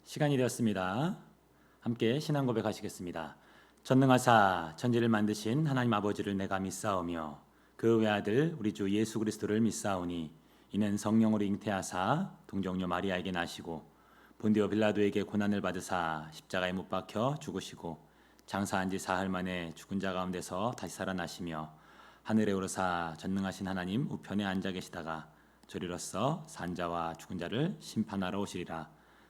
시간이 되었습니다. 함께 신앙 고백하시겠습니다. 전능하사 천지를 만드신 하나님 아버지를 내가 믿사오며 그 외아들 우리 주 예수 그리스도를 믿사오니 이는 성령으로 잉태하사 동정녀 마리아에게 나시고 본디오 빌라도에게 고난을 받으사 십자가에 못 박혀 죽으시고 장사한 지 사흘 만에 죽은 자 가운데서 다시 살아나시며 하늘에 오르사 전능하신 하나님 우편에 앉아 계시다가 저리로서 산자와 죽은 자를 심판하러 오시리라.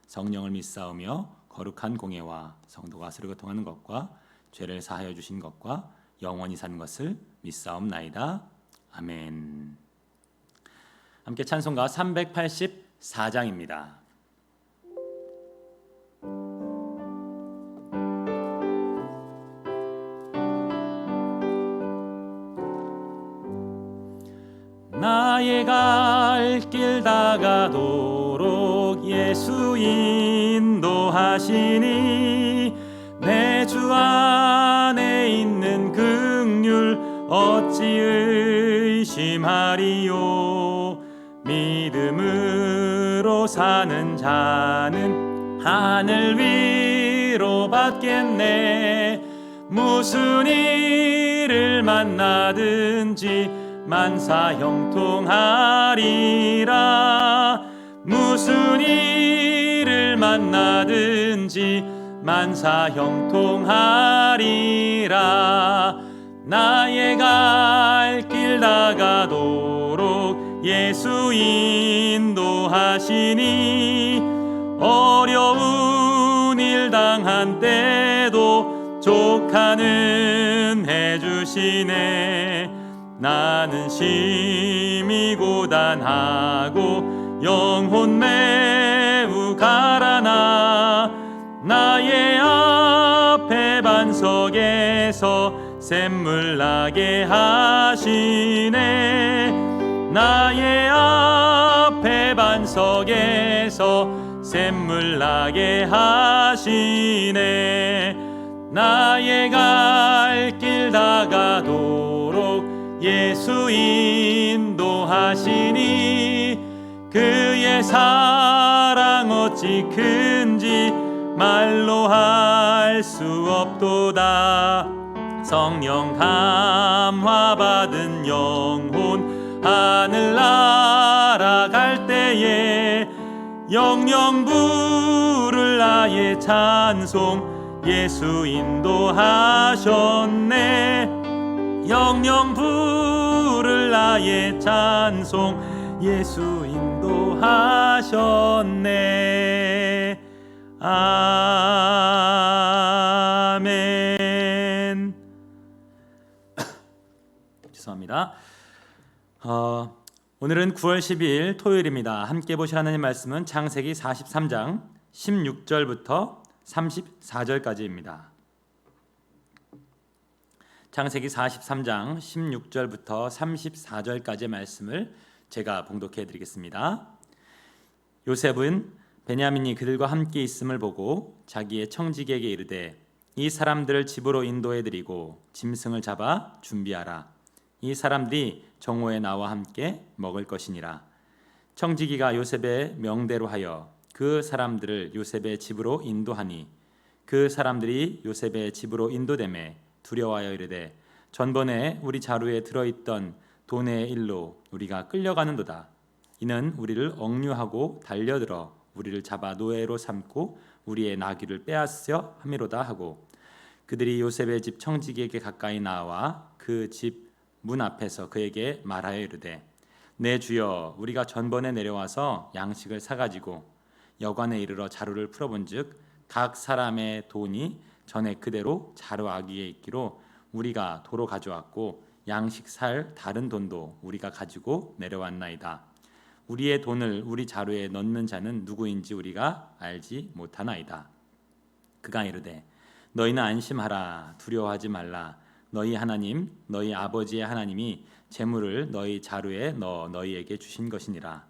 성령을 믿사오며 거룩한 공예와 성도가 서로 교통하는 것과 죄를 사하여 주신 것과 영원히 사는 것을 믿사옵나이다. 아멘. 함께 찬송가 384장입니다. 나의 갈 길 다가도록 예수 인도하시니 내 주 안에 있는 긍휼 어찌 의심하리요. 믿음으로 사는 자는 하늘 위로 받겠네. 무슨 일을 만나든지 만사 형통하리라. 무슨 일을 만나든지 만사 형통하리라. 나의 갈 길 다가도록 예수 인도하시니 어려운 일 당한 때도 족하는 해주시네. 나는 심히 고단하고 영혼 매우 가라나 나의 앞에 반석에서 샘물 나게 하시네. 나의 앞에 반석에서 샘물 나게 하시네. 나의 갈 길 다가도록 예수 인도하시니 그의 사랑 어찌 큰지 말로 할 수 없도다. 성령 감화 받은 영혼 하늘 날아갈 때에 영영 부를 나의 찬송 예수 인도하셨네. 영영 부를 나의 찬송 예수 인도하셨네. 아멘. 죄송합니다. 오늘은 9월 12일 토요일입니다. 함께 보실 하나님 말씀은 창세기 43장 16절부터 34절까지입니다. 창세기 43장 16절부터 34절까지의 말씀을 제가 봉독해 드리겠습니다. 요셉은 베냐민이 그들과 함께 있음을 보고 자기의 청지기에게 이르되 이 사람들을 집으로 인도해 드리고 짐승을 잡아 준비하라. 이 사람들이 정오에 나와 함께 먹을 것이니라. 청지기가 요셉의 명대로 하여 그 사람들을 요셉의 집으로 인도하니 그 사람들이 요셉의 집으로 인도되매 두려워하여 이르되 전번에 우리 자루에 들어있던 돈의 일로 우리가 끌려가는도다. 이는 우리를 억류하고 달려들어 우리를 잡아 노예로 삼고 우리의 나귀를 빼앗으려 함이로다 하고 그들이 요셉의 집 청지기에게 가까이 나와 그 집 문 앞에서 그에게 말하여 이르되 내 주여 우리가 전번에 내려와서 양식을 사가지고 여관에 이르러 자루를 풀어본즉 각 사람의 돈이 전에 그대로 자루 아귀에 있기로 우리가 도로 가져왔고 양식 살 다른 돈도 우리가 가지고 내려왔나이다. 우리의 돈을 우리 자루에 넣는 자는 누구인지 우리가 알지 못하나이다. 그가 이르되 너희는 안심하라. 두려워하지 말라. 너희 하나님 너희 아버지의 하나님이 재물을 너희 자루에 넣어 너희에게 주신 것이니라.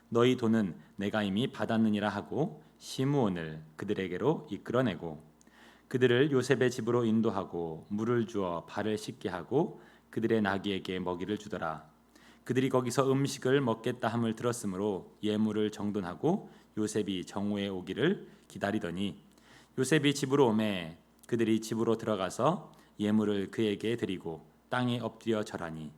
너희 돈은 내가 이미 받았느니라 하고 시므온을 그들에게로 이끌어내고 그들을 요셉의 집으로 인도하고 물을 주어 발을 씻게 하고 그들의 나귀에게 먹이를 주더라. 그들이 거기서 음식을 먹겠다 함을 들었으므로 예물을 정돈하고 요셉이 정오에 오기를 기다리더니 요셉이 집으로 오매 그들이 집으로 들어가서 예물을 그에게 드리고 땅에 엎드려 절하니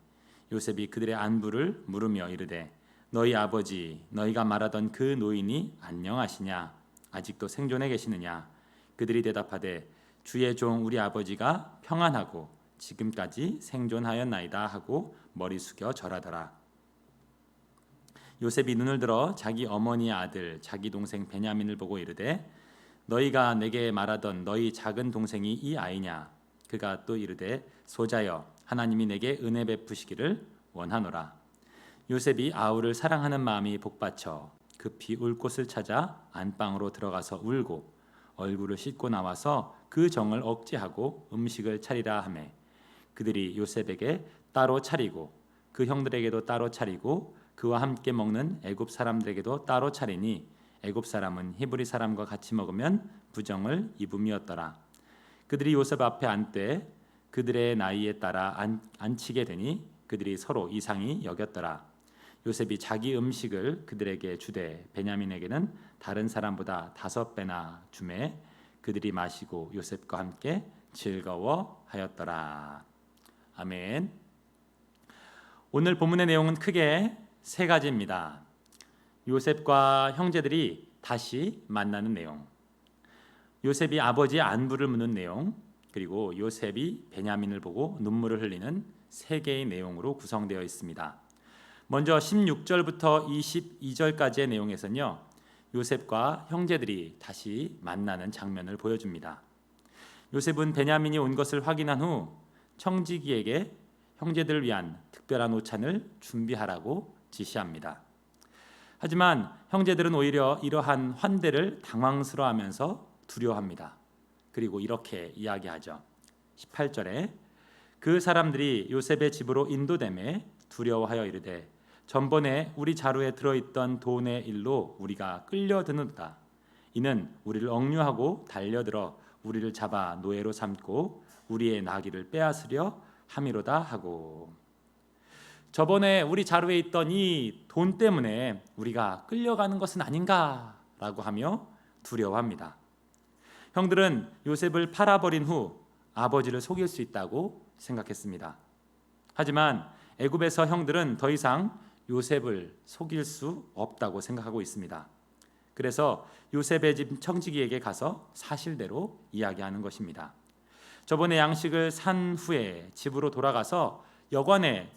요셉이 그들의 안부를 물으며 이르되 너희 아버지 너희가 말하던 그 노인이 안녕하시냐 아직도 생존해 계시느냐 그들이 대답하되 주의 종 우리 아버지가 평안하고 지금까지 생존하였나이다 하고 머리 숙여 절하더라. 요셉이 눈을 들어 자기 어머니의 아들 자기 동생 베냐민을 보고 이르되 너희가 내게 말하던 너희 작은 동생이 이 아이냐 그가 또 이르되 소자여 하나님이 내게 은혜 베푸시기를 원하노라. 요셉이 아우를 사랑하는 마음이 복받쳐 급히 울 곳을 찾아 안방으로 들어가서 울고 얼굴을 씻고 나와서 그 정을 억제하고 음식을 차리라 하매 그들이 요셉에게 따로 차리고 그 형들에게도 따로 차리고 그와 함께 먹는 애굽 사람들에게도 따로 차리니 애굽 사람은 히브리 사람과 같이 먹으면 부정을 입음이었더라. 그들이 요셉 앞에 앉되 그들의 나이에 따라 앉히게 되니 그들이 서로 이상히 여겼더라. 요셉이 자기 음식을 그들에게 주되 베냐민에게는 다른 사람보다 5배나 주매 그들이 마시고 요셉과 함께 즐거워하였더라. 아멘. 오늘 본문의 내용은 크게 3가지입니다. 요셉과 형제들이 다시 만나는 내용, 요셉이 아버지의 안부를 묻는 내용, 그리고 요셉이 베냐민을 보고 눈물을 흘리는 3개의 내용으로 구성되어 있습니다. 먼저 16절부터 22절까지의 내용에서는요, 요셉과 형제들이 다시 만나는 장면을 보여줍니다. 요셉은 베냐민이 온 것을 확인한 후 청지기에게 형제들을 위한 특별한 오찬을 준비하라고 지시합니다. 하지만 형제들은 오히려 이러한 환대를 당황스러워하면서 두려워합니다. 그리고 이렇게 이야기하죠. 18절에 그 사람들이 요셉의 집으로 인도되매 두려워하여 이르되 전번에 우리 자루에 들어있던 돈의 일로 우리가 끌려드는다. 이는 우리를 억류하고 달려들어 우리를 잡아 노예로 삼고 우리의 나귀를 빼앗으려 함이로다 하고 저번에 우리 자루에 있던 이 돈 때문에 우리가 끌려가는 것은 아닌가라고 하며 두려워합니다. 형들은 요셉을 팔아버린 후 아버지를 속일 수 있다고 생각했습니다. 하지만 애굽에서 형들은 더 이상 요셉을 속일 수 없다고 생각하고 있습니다. 그래서 요셉의 집 청지기에게 가서 사실대로 이야기하는 것입니다. 저번에 양식을 산 후에 집으로 돌아가서 여관에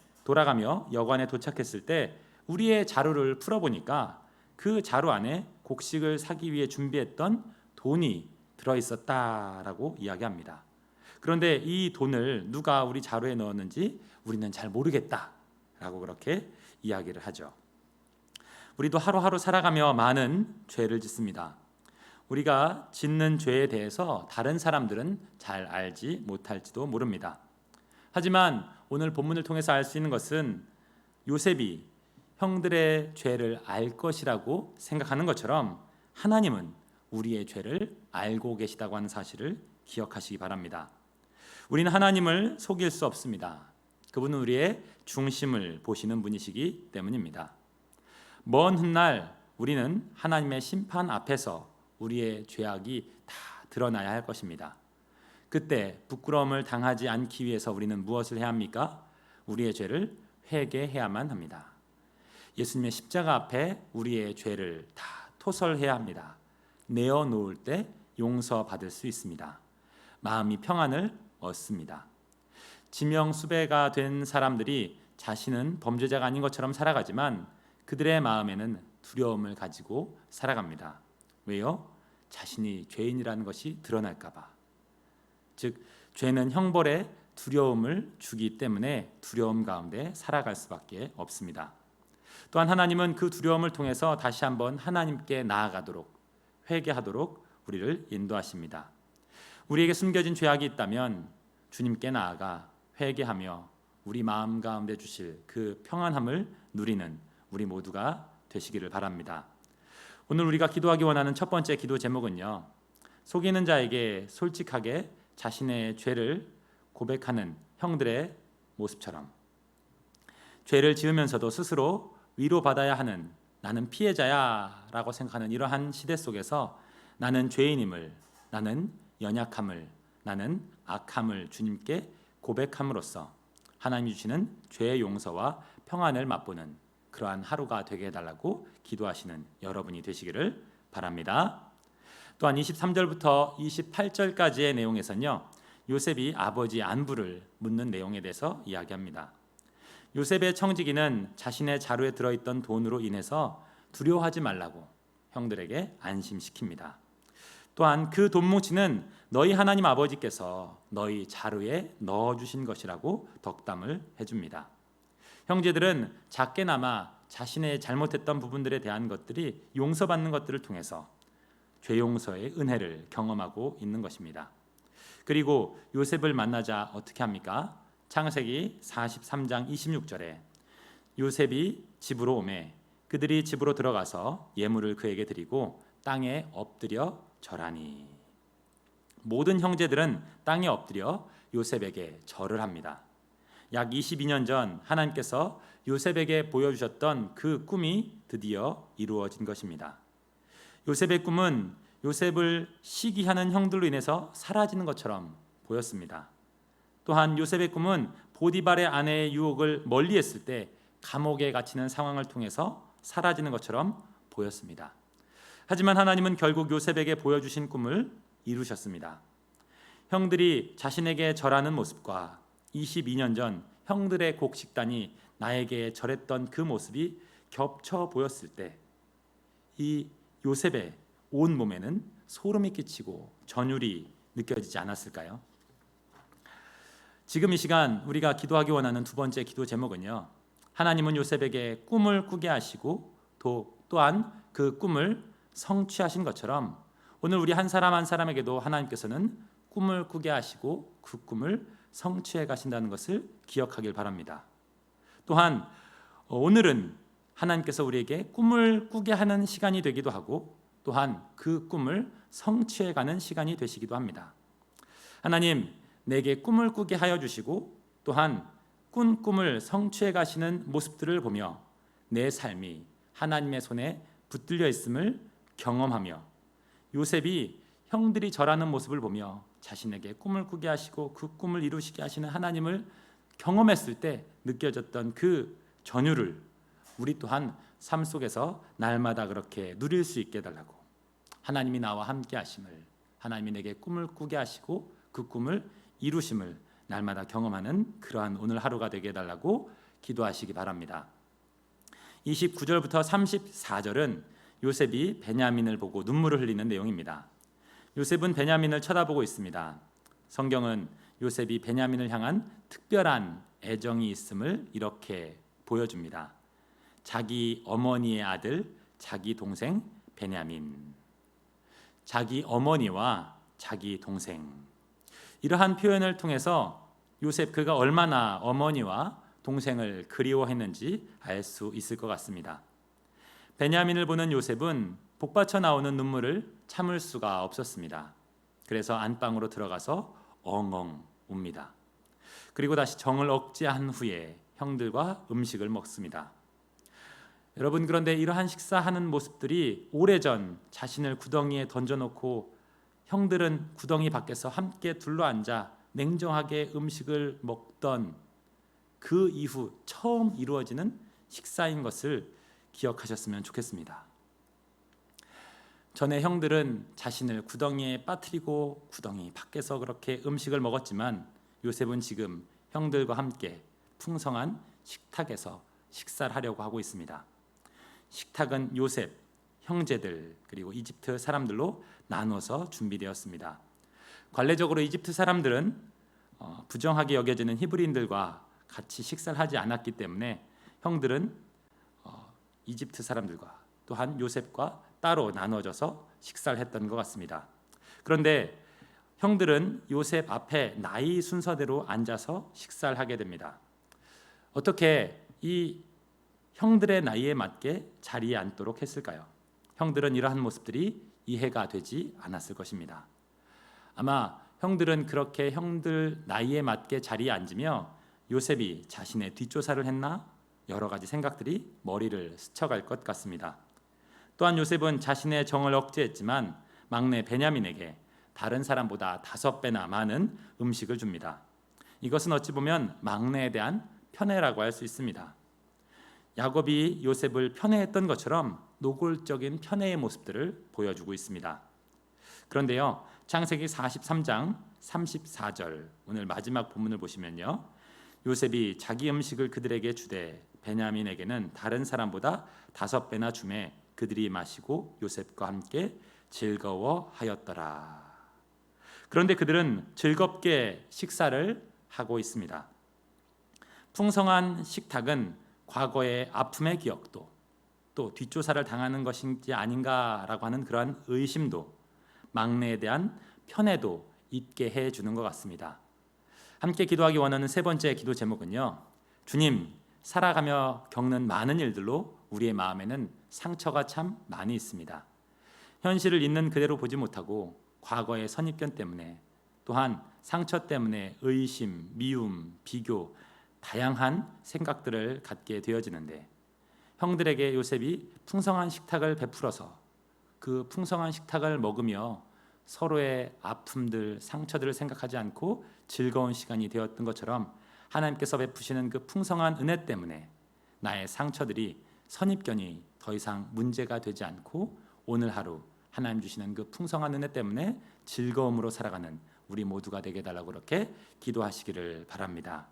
도착했을 때 우리의 자루를 풀어보니까 그 자루 안에 곡식을 사기 위해 준비했던 돈이 들어있었다라고 이야기합니다. 그런데 이 돈을 누가 우리 자루에 넣었는지 우리는 잘 모르겠다라고 그렇게 이야기를 하죠. 우리도 하루하루 살아가며 많은 죄를 짓습니다. 우리가 짓는 죄에 대해서 다른 사람들은 잘 알지 못할지도 모릅니다. 하지만 오늘 본문을 통해서 알 수 있는 것은 요셉이 형들의 죄를 알 것이라고 생각하는 것처럼 하나님은 우리의 죄를 알고 계시다고 하는 사실을 기억하시기 바랍니다. 우리는 하나님을 속일 수 없습니다. 그분은 우리의 중심을 보시는 분이시기 때문입니다. 먼 훗날 우리는 하나님의 심판 앞에서 우리의 죄악이 다 드러나야 할 것입니다. 그때 부끄러움을 당하지 않기 위해서 우리는 무엇을 해야 합니까? 우리의 죄를 회개해야만 합니다. 예수님의 십자가 앞에 우리의 죄를 다 토설해야 합니다. 내어놓을 때 용서받을 수 있습니다. 마음이 평안을 얻습니다. 지명수배가 된 사람들이 자신은 범죄자가 아닌 것처럼 살아가지만 그들의 마음에는 두려움을 가지고 살아갑니다. 왜요? 자신이 죄인이라는 것이 드러날까 봐. 즉 죄는 형벌의 두려움을 주기 때문에 두려움 가운데 살아갈 수밖에 없습니다. 또한 하나님은 그 두려움을 통해서 다시 한번 하나님께 나아가도록 회개하도록 우리를 인도하십니다. 우리에게 숨겨진 죄악이 있다면 주님께 나아가 회개하며 우리 마음 가운데 주실 그 평안함을 누리는 우리 모두가 되시기를 바랍니다. 오늘 우리가 기도하기 원하는 첫 번째 기도 제목은요, 속이는 자에게 솔직하게 자신의 죄를 고백하는 형들의 모습처럼 죄를 지으면서도 스스로 위로받아야 하는 나는 피해자야 라고 생각하는 이러한 시대 속에서 나는 죄인임을, 나는 연약함을, 나는 악함을 주님께 고백함으로써 하나님이 주시는 죄의 용서와 평안을 맛보는 그러한 하루가 되게 해달라고 기도하시는 여러분이 되시기를 바랍니다. 또한 23절부터 28절까지의 내용에서는요, 요셉이 아버지 안부를 묻는 내용에 대해서 이야기합니다. 요셉의 청지기는 자신의 자루에 들어있던 돈으로 인해서 두려워하지 말라고 형들에게 안심시킵니다. 또한 그 돈뭉치는 너희 하나님 아버지께서 너희 자루에 넣어주신 것이라고 덕담을 해줍니다. 형제들은 작게나마 자신의 잘못했던 부분들에 대한 것들이 용서받는 것들을 통해서 죄 용서의 은혜를 경험하고 있는 것입니다. 그리고 요셉을 만나자 어떻게 합니까? 창세기 43장 26절에 요셉이 집으로 오매 그들이 집으로 들어가서 예물을 그에게 드리고 땅에 엎드려 절하니. 모든 형제들은 땅에 엎드려 요셉에게 절을 합니다. 약 22년 전 하나님께서 요셉에게 보여주셨던 그 꿈이 드디어 이루어진 것입니다. 요셉의 꿈은 요셉을 시기하는 형들로 인해서 사라지는 것처럼 보였습니다. 또한 요셉의 꿈은 보디발의 아내의 유혹을 멀리했을 때 감옥에 갇히는 상황을 통해서 사라지는 것처럼 보였습니다. 하지만 하나님은 결국 요셉에게 보여주신 꿈을 이루셨습니다. 형들이 자신에게 절하는 모습과 22년 전 형들의 곡식단이 나에게 절했던 그 모습이 겹쳐 보였을 때 이 요셉의 온 몸에는 소름이 끼치고 전율이 느껴지지 않았을까요? 지금 이 시간 우리가 기도하기 원하는 두 번째 기도 제목은요, 하나님은 요셉에게 꿈을 꾸게 하시고 또한 그 꿈을 성취하신 것처럼 오늘 우리 한 사람 한 사람에게도 하나님께서는 꿈을 꾸게 하시고 그 꿈을 성취해 가신다는 것을 기억하길 바랍니다. 또한 오늘은 하나님께서 우리에게 꿈을 꾸게 하는 시간이 되기도 하고 또한 그 꿈을 성취해 가는 시간이 되시기도 합니다. 하나님, 내게 꿈을 꾸게 하여 주시고 또한 꾼 꿈을 성취해 가시는 모습들을 보며 내 삶이 하나님의 손에 붙들려 있음을 경험하며 요셉이 형들이 절하는 모습을 보며 자신에게 꿈을 꾸게 하시고 그 꿈을 이루시게 하시는 하나님을 경험했을 때 느껴졌던 그 전율을 우리 또한 삶 속에서 날마다 그렇게 누릴 수 있게 해달라고, 하나님이 나와 함께 하심을, 하나님이 내게 꿈을 꾸게 하시고 그 꿈을 이루심을 날마다 경험하는 그러한 오늘 하루가 되게 해달라고 기도하시기 바랍니다. 29절부터 34절은 요셉이 베냐민을 보고 눈물을 흘리는 내용입니다. 요셉은 베냐민을 쳐다보고 있습니다. 성경은 요셉이 베냐민을 향한 특별한 애정이 있음을 이렇게 보여줍니다. 자기 어머니의 아들, 자기 동생 베냐민. 자기 어머니와 자기 동생. 이러한 표현을 통해서 요셉 그가 얼마나 어머니와 동생을 그리워했는지 알 수 있을 것 같습니다. 베냐민을 보는 요셉은 복받쳐 나오는 눈물을 참을 수가 없었습니다. 그래서 안방으로 들어가서 엉엉 웁니다. 그리고 다시 정을 억제한 후에 형들과 음식을 먹습니다. 여러분, 그런데 이러한 식사하는 모습들이 오래전 자신을 구덩이에 던져놓고 형들은 구덩이 밖에서 함께 둘러앉아 냉정하게 음식을 먹던 그 이후 처음 이루어지는 식사인 것을 기억하셨으면 좋겠습니다. 전에 형들은 자신을 구덩이에 빠뜨리고 구덩이 밖에서 그렇게 음식을 먹었지만 요셉은 지금 형들과 함께 풍성한 식탁에서 식사를 하려고 하고 있습니다. 식탁은 요셉, 형제들 그리고 이집트 사람들로 나눠서 준비되었습니다. 관례적으로 이집트 사람들은 부정하게 여겨지는 히브리인들과 같이 식사를 하지 않았기 때문에 형들은 이집트 사람들과 또한 요셉과 따로 나눠져서 식사를 했던 것 같습니다. 그런데 형들은 요셉 앞에 나이 순서대로 앉아서 식사를 하게 됩니다. 어떻게 이 형들의 나이에 맞게 자리에 앉도록 했을까요? 형들은 이러한 모습들이 이해가 되지 않았을 것입니다. 아마 형들은 그렇게 형들 나이에 맞게 자리에 앉으며 요셉이 자신의 뒷조사를 했나? 여러 가지 생각들이 머리를 스쳐갈 것 같습니다. 또한 요셉은 자신의 정을 억제했지만 막내 베냐민에게 다른 사람보다 5배나 많은 음식을 줍니다. 이것은 어찌 보면 막내에 대한 편애라고 할 수 있습니다. 야곱이 요셉을 편애했던 것처럼 노골적인 편애의 모습들을 보여주고 있습니다. 그런데요, 창세기 43장 34절 오늘 마지막 본문을 보시면요, 요셉이 자기 음식을 그들에게 주되 베냐민에게는 다른 사람보다 5배나 주매 그들이 마시고 요셉과 함께 즐거워하였더라. 그런데 그들은 즐겁게 식사를 하고 있습니다. 풍성한 식탁은 과거의 아픔의 기억도 또 뒷조사를 당하는 것인지 아닌가라고 하는 그러한 의심도 막내에 대한 편애도 있게 해주는 것 같습니다. 함께 기도하기 원하는 세 번째 기도 제목은요, 주님, 살아가며 겪는 많은 일들로 우리의 마음에는 상처가 참 많이 있습니다. 현실을 있는 그대로 보지 못하고 과거의 선입견 때문에 또한 상처 때문에 의심, 미움, 비교, 다양한 생각들을 갖게 되어지는데 형들에게 요셉이 풍성한 식탁을 베풀어서 그 풍성한 식탁을 먹으며 서로의 아픔들, 상처들을 생각하지 않고 즐거운 시간이 되었던 것처럼 하나님께서 베푸시는 그 풍성한 은혜 때문에 나의 상처들이 선입견이 더 이상 문제가 되지 않고 오늘 하루 하나님 주시는 그 풍성한 은혜 때문에 즐거움으로 살아가는 우리 모두가 되게 해달라고 그렇게 기도하시기를 바랍니다.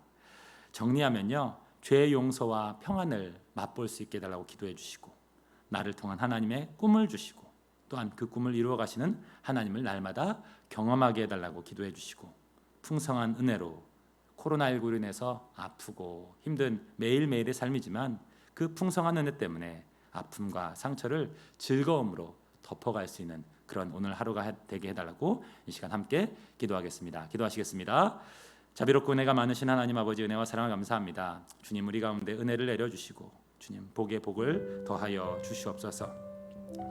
정리하면요, 죄의 용서와 평안을 맛볼 수 있게 해달라고 기도해 주시고 나를 통한 하나님의 꿈을 주시고 또한 그 꿈을 이루어 가시는 하나님을 날마다 경험하게 해달라고 기도해 주시고 풍성한 은혜로 코로나19로 인해서 아프고 힘든 매일매일의 삶이지만 그 풍성한 은혜 때문에 아픔과 상처를 즐거움으로 덮어갈 수 있는 그런 오늘 하루가 되게 해달라고 이 시간 함께 기도하겠습니다. 기도하시겠습니다. 자비롭고 은혜가 많으신 하나님 아버지, 은혜와 사랑을 감사합니다. 주님, 우리 가운데 은혜를 내려주시고 주님, 복에 복을 더하여 주시옵소서.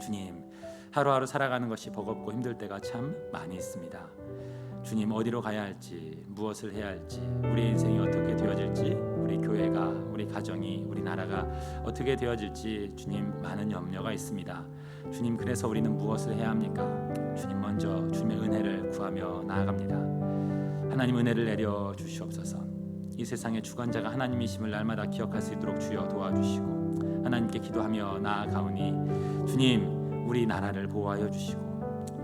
주님, 하루하루 살아가는 것이 버겁고 힘들 때가 참 많이 있습니다. 주님, 어디로 가야 할지, 무엇을 해야 할지, 우리 인생이 어떻게 되어질지, 우리 교회가, 우리 가정이, 우리 나라가 어떻게 되어질지 주님, 많은 염려가 있습니다. 주님, 그래서 우리는 무엇을 해야 합니까? 주님, 먼저 주님의 은혜를 구하며 나아갑니다. 하나님, 은혜를 내려 주시옵소서. 이 세상의 주관자가 하나님이심을 날마다 기억할 수 있도록 주여 도와주시고 하나님께 기도하며 나아가오니 주님, 우리 나라를 보호하여 주시고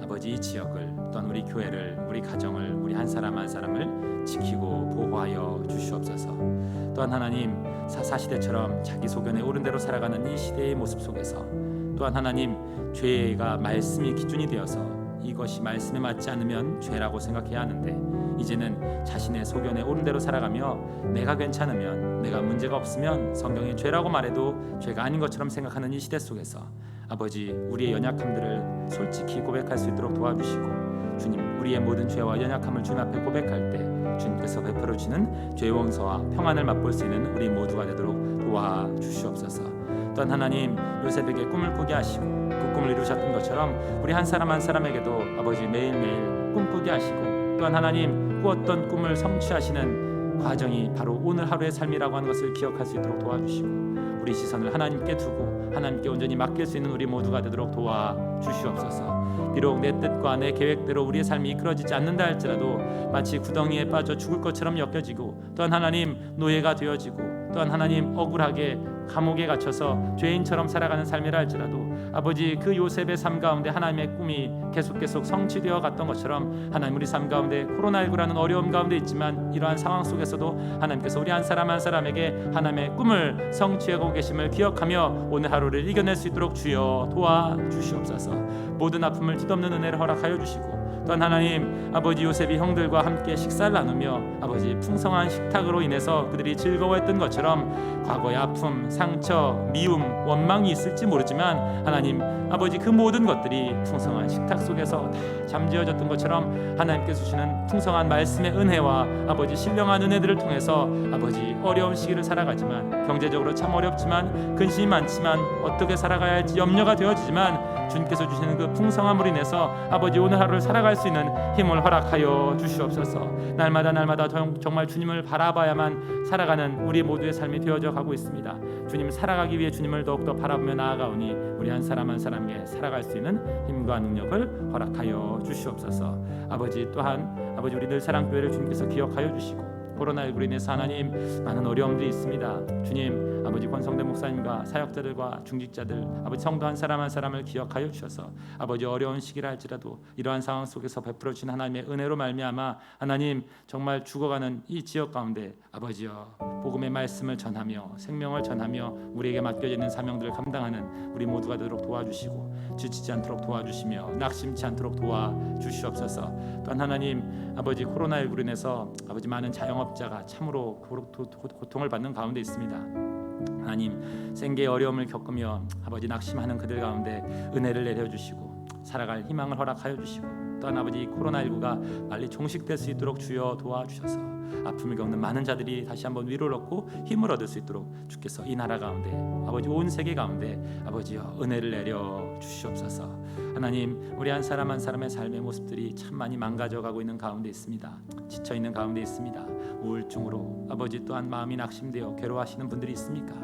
아버지, 이 지역을 또한 우리 교회를, 우리 가정을, 우리 한 사람 한 사람을 지키고 보호하여 주시옵소서. 또한 하나님, 사사시대처럼 자기 소견에 옳은 대로 살아가는 이 시대의 모습 속에서 또한 하나님, 죄가 말씀이 기준이 되어서 이것이 말씀에 맞지 않으면 죄라고 생각해야 하는데 이제는 자신의 소견에 옳은 대로 살아가며 내가 괜찮으면, 내가 문제가 없으면 성경이 죄라고 말해도 죄가 아닌 것처럼 생각하는 이 시대 속에서 아버지, 우리의 연약함들을 솔직히 고백할 수 있도록 도와주시고 주님, 우리의 모든 죄와 연약함을 주님 앞에 고백할 때 주님께서 베풀어 주시는 죄 용서와 평안을 맛볼 수 있는 우리 모두가 되도록 도와주시옵소서. 또한 하나님, 요셉에게 꿈을 꾸게 하시고 그 꿈을 이루셨던 것처럼 우리 한 사람 한 사람에게도 아버지 매일매일 꿈꾸게 하시고 또한 하나님, 꾸었던 꿈을 성취하시는 과정이 바로 오늘 하루의 삶이라고 하는 것을 기억할 수 있도록 도와주시고 우리 시선을 하나님께 두고 하나님께 온전히 맡길 수 있는 우리 모두가 되도록 도와주시옵소서. 비록 내 뜻과 내 계획대로 우리의 삶이 이끌어지지 않는다 할지라도 마치 구덩이에 빠져 죽을 것처럼 여겨지고 또한 하나님, 노예가 되어지고 또한 하나님, 억울하게 감옥에 갇혀서 죄인처럼 살아가는 삶이라 할지라도 아버지, 그 요셉의 삶 가운데 하나님의 꿈이 계속 성취되어 갔던 것처럼 하나님, 우리 삶 가운데 코로나19라는 어려움 가운데 있지만 이러한 상황 속에서도 하나님께서 우리 한 사람 한 사람에게 하나님의 꿈을 성취하고 계심을 기억하며 오늘 하루를 이겨낼 수 있도록 주여 도와주시옵소서. 모든 아픔을 뒤덮는 은혜를 허락하여 주시고 또한 하나님, 아버지, 요셉이 형들과 함께 식사를 나누며 아버지, 풍성한 식탁으로 인해서 그들이 즐거워했던 것처럼 과거의 아픔, 상처, 미움, 원망이 있을지 모르지만 하나님, 아버지, 그 모든 것들이 풍성한 식탁 속에서 다 잠재워졌던 것처럼 하나님께서 주시는 풍성한 말씀의 은혜와 아버지, 신령한 은혜들을 통해서 아버지, 어려운 시기를 살아가지만 경제적으로 참 어렵지만 근심이 많지만 어떻게 살아가야 할지 염려가 되어지지만 주님께서 주시는 그 풍성함으로 인해서 아버지 오늘 하루를 살아갈 수 있는 힘을 허락하여 주시옵소서. 날마다 정말 주님을 바라봐야만 살아가는 우리 모두의 삶이 되어져 가고 있습니다. 주님 살아가기 위해 주님을 더욱더 바라보며 나아가오니 우리 한 사람 한 사람에게 살아갈 수 있는 힘과 능력을 허락하여 주시옵소서. 아버지 또한 아버지 우리 늘사랑교회를 주님께서 기억하여 주시고 코로나19로 인해서 하나님 많은 어려움들이 있습니다. 주님 아버지 권성대 목사님과 사역자들과 중직자들 아버지 성도 한 사람 한 사람을 기억하여 주셔서 아버지 어려운 시기라 할지라도 이러한 상황 속에서 베풀어 주신 하나님의 은혜로 말미암아 하나님 정말 죽어가는 이 지역 가운데 아버지여 복음의 말씀을 전하며 생명을 전하며 우리에게 맡겨져 있는 사명들을 감당하는 우리 모두가 되도록 도와주시고 지치지 않도록 도와주시며 낙심치 않도록 도와주시옵소서. 또한 하나님 아버지 코로나19로 인해서 아버지 많은 자영업자가 참으로 고통을 받는 가운데 있습니다. 하나님 생계의 어려움을 겪으며 아버지 낙심하는 그들 가운데 은혜를 내려주시고 살아갈 희망을 허락하여 주시고 또한 아버지 코로나19가 빨리 종식될 수 있도록 주여 도와주셔서 아픔을 겪는 많은 자들이 다시 한번 위로를 얻고 힘을 얻을 수 있도록 주께서 이 나라 가운데 아버지 온 세계 가운데 아버지여 은혜를 내려 주시옵소서. 하나님 우리 한 사람 한 사람의 삶의 모습들이 참 많이 망가져가고 있는 가운데 있습니다. 지쳐있는 가운데 있습니다. 우울증으로 아버지 또한 마음이 낙심되어 괴로워하시는 분들이 있습니까?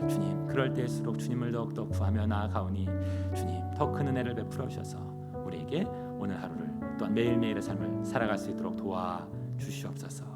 주님 그럴 때일수록 주님을 더욱더 구하며 나아가오니 주님 더 큰 은혜를 베풀어 주셔서 우리에게 오늘 하루를 또한 매일매일의 삶을 살아갈 수 있도록 도와주시옵소서.